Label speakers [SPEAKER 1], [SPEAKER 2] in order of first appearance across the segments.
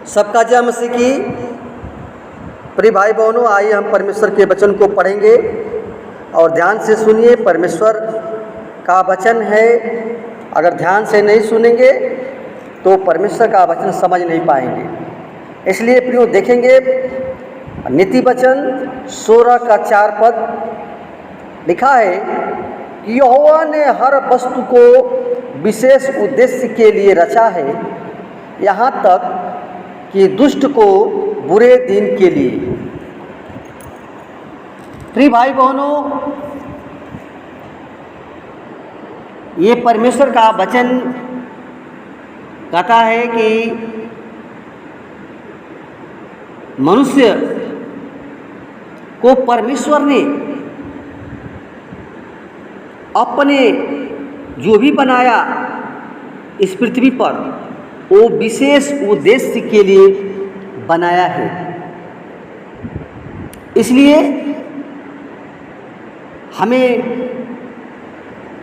[SPEAKER 1] सबका जय मसीह की। प्रिय भाई बहनों, आइए हम परमेश्वर के वचन को पढ़ेंगे और ध्यान से सुनिए। परमेश्वर का वचन है, अगर ध्यान से नहीं सुनेंगे तो परमेश्वर का वचन समझ नहीं पाएंगे। इसलिए प्रियो देखेंगे नीति वचन 16 का 4 पद लिखा है कि यहोवा ने हर वस्तु को विशेष उद्देश्य के लिए रचा है, यहाँ तक कि दुष्ट को बुरे दिन के लिए। प्रिय भाई बहनों, ये परमेश्वर का वचन कहता है कि मनुष्य को परमेश्वर ने अपने जो भी बनाया इस पृथ्वी पर, वो विशेष उद्देश्य के लिए बनाया है। इसलिए हमें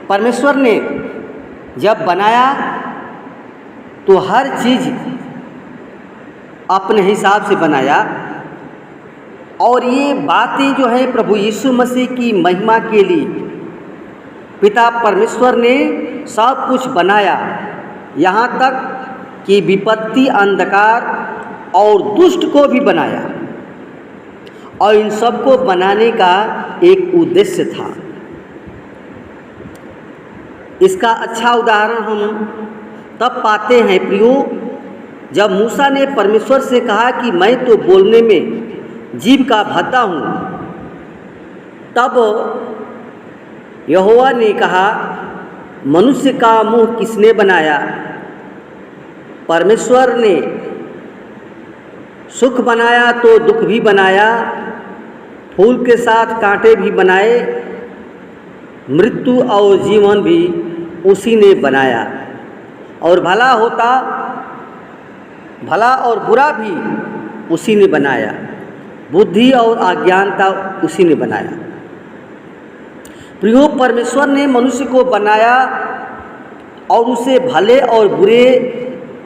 [SPEAKER 1] परमेश्वर ने जब बनाया तो हर चीज़ अपने हिसाब से बनाया, और ये बातें जो है प्रभु यीशु मसीह की महिमा के लिए पिता परमेश्वर ने सब कुछ बनाया, यहाँ तक कि विपत्ति, अंधकार और दुष्ट को भी बनाया, और इन सब को बनाने का एक उद्देश्य था। इसका अच्छा उदाहरण हम तब पाते हैं प्रियो, जब मूसा ने परमेश्वर से कहा कि मैं तो बोलने में जीभ का भद्दा हूँ, तब यहोवा ने कहा मनुष्य का मुंह किसने बनाया? परमेश्वर ने सुख बनाया तो दुख भी बनाया, फूल के साथ कांटे भी बनाए, मृत्यु और जीवन भी उसी ने बनाया, और भला और बुरा भी उसी ने बनाया, बुद्धि और अज्ञानता उसी ने बनाया। प्रियो, परमेश्वर ने मनुष्य को बनाया और उसे भले और बुरे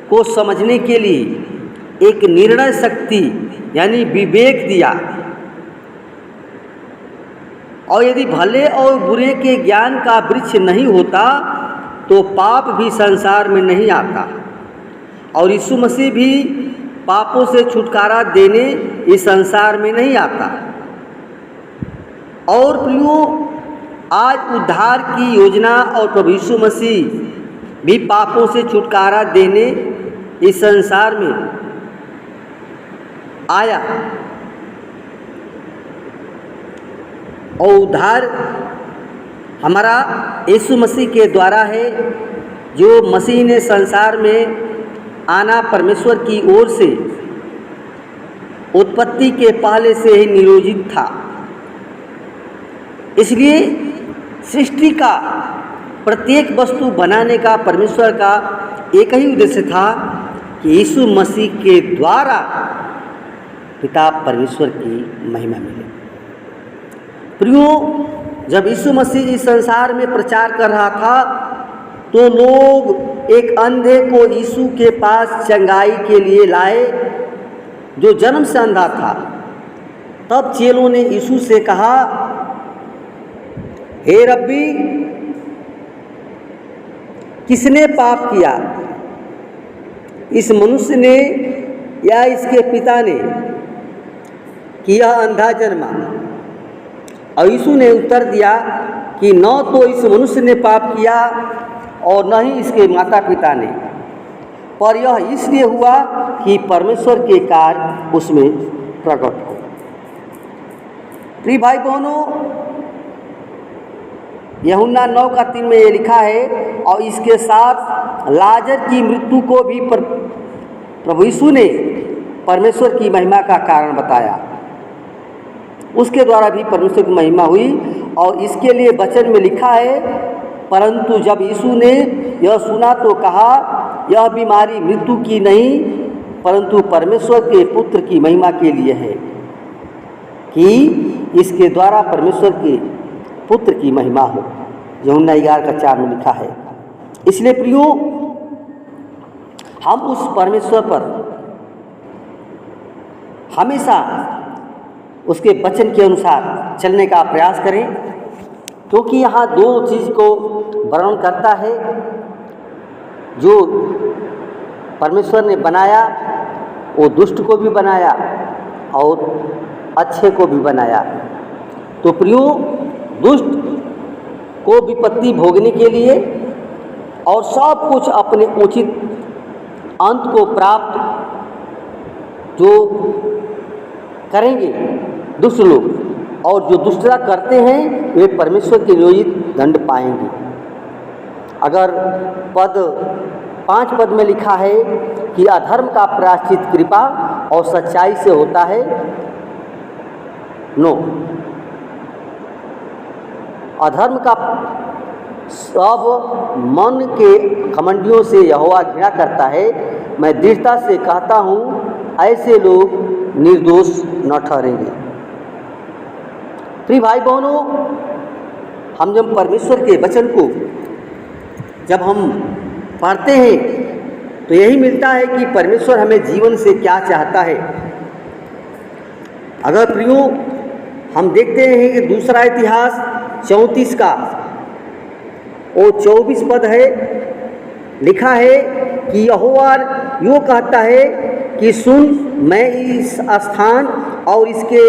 [SPEAKER 1] को समझने के लिए एक निर्णय शक्ति यानी विवेक दिया, और यदि भले और बुरे के ज्ञान का वृक्ष नहीं होता तो पाप भी संसार में नहीं आता, और यीशु मसीह भी पापों से छुटकारा देने इस संसार में नहीं आता। और प्रियो, आज उद्धार की योजना और प्रभु यीशु मसीह भी पापों से छुटकारा देने इस संसार में आया, और उद्धार हमारा यीशु मसीह के द्वारा है, जो मसीह ने संसार में आना परमेश्वर की ओर से उत्पत्ति के पहले से ही नियोजित था। इसलिए सृष्टि का प्रत्येक वस्तु बनाने का परमेश्वर का एक ही उद्देश्य था कि यीशु मसीह के द्वारा पिता परमेश्वर की महिमा मिले। प्रियो, जब यीशु मसीह इस संसार में प्रचार कर रहा था तो लोग एक अंधे को यीशु के पास चंगाई के लिए लाए, जो जन्म से अंधा था। तब चेलों ने यीशु से कहा, हे रब्बी, किसने पाप किया, इस मनुष्य ने या इसके पिता ने, कि यह अंधा जन्मा? और यीशु ने उत्तर दिया कि न तो इस मनुष्य ने पाप किया और न ही इसके माता पिता ने, पर यह इसलिए हुआ कि परमेश्वर के कार्य उसमें प्रकट हो। प्रिय भाई बहनों, यूहन्ना 9:3 में ये लिखा है, और इसके साथ लाजर की मृत्यु को भी प्रभु यीशु ने परमेश्वर की महिमा का कारण बताया। उसके द्वारा भी परमेश्वर की महिमा हुई, और इसके लिए वचन में लिखा है, परंतु जब यीशु ने यह सुना तो कहा, यह बीमारी मृत्यु की नहीं परंतु परमेश्वर के पुत्र की महिमा के लिए है, कि इसके द्वारा परमेश्वर के पुत्र की महिमा हो। यूहन्ना 11:4 में लिखा है। इसलिए प्रियो, हम उस परमेश्वर पर हमेशा उसके वचन के अनुसार चलने का प्रयास करें, क्योंकि यहाँ दो चीज़ को वर्णन करता है। जो परमेश्वर ने बनाया वो दुष्ट को भी बनाया और अच्छे को भी बनाया। तो प्रियो, दुष्ट को विपत्ति भोगने के लिए और सब कुछ अपने उचित अंत को प्राप्त जो करेंगे दुष्ट लोग, और जो दुष्टता करते हैं वे परमेश्वर के नियोजित दंड पाएंगे। अगर 5 पद में लिखा है कि अधर्म का प्रायश्चित कृपा और सच्चाई से होता है, नो, अधर्म का सब मन के घमंडियों से यहोवा घृणा करता है। मैं दृढ़ता से कहता हूँ, ऐसे लोग निर्दोष न ठहरेंगे। प्रिय भाई बहनों, हम जब परमेश्वर के वचन को जब हम पढ़ते हैं तो यही मिलता है कि परमेश्वर हमें जीवन से क्या चाहता है। अगर प्रियो हम देखते हैं कि दूसरा इतिहास 34 का वो 24 पद है, लिखा है कि यहोवा यूँ कहता है कि सुन, मैं इस स्थान और इसके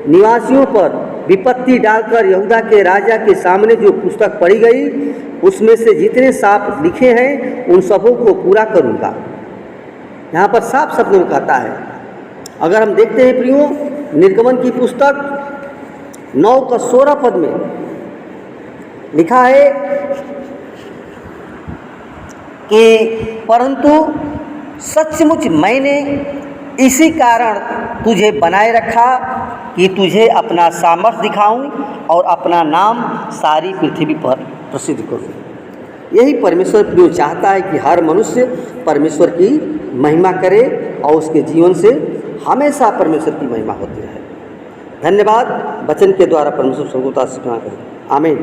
[SPEAKER 1] निवासियों पर विपत्ति डालकर यहूदा के राजा के सामने जो पुस्तक पढ़ी गई उसमें से जितने साफ लिखे हैं उन सबों को पूरा करूँगा। यहाँ पर साफ शब्द में कहता है। अगर हम देखते हैं प्रियो, निर्गमन की पुस्तक 9 का 16 पद में लिखा है कि परंतु सचमुच मैंने इसी कारण तुझे बनाए रखा कि तुझे अपना सामर्थ्य दिखाऊं और अपना नाम सारी पृथ्वी पर प्रसिद्ध करूं। यही परमेश्वर प्रियो चाहता है कि हर मनुष्य परमेश्वर की महिमा करे और उसके जीवन से हमेशा परमेश्वर की महिमा होती रहे। धन्यवाद। वचन के द्वारा परमेश्वर सबको आशीर्वाद करें। आमीन।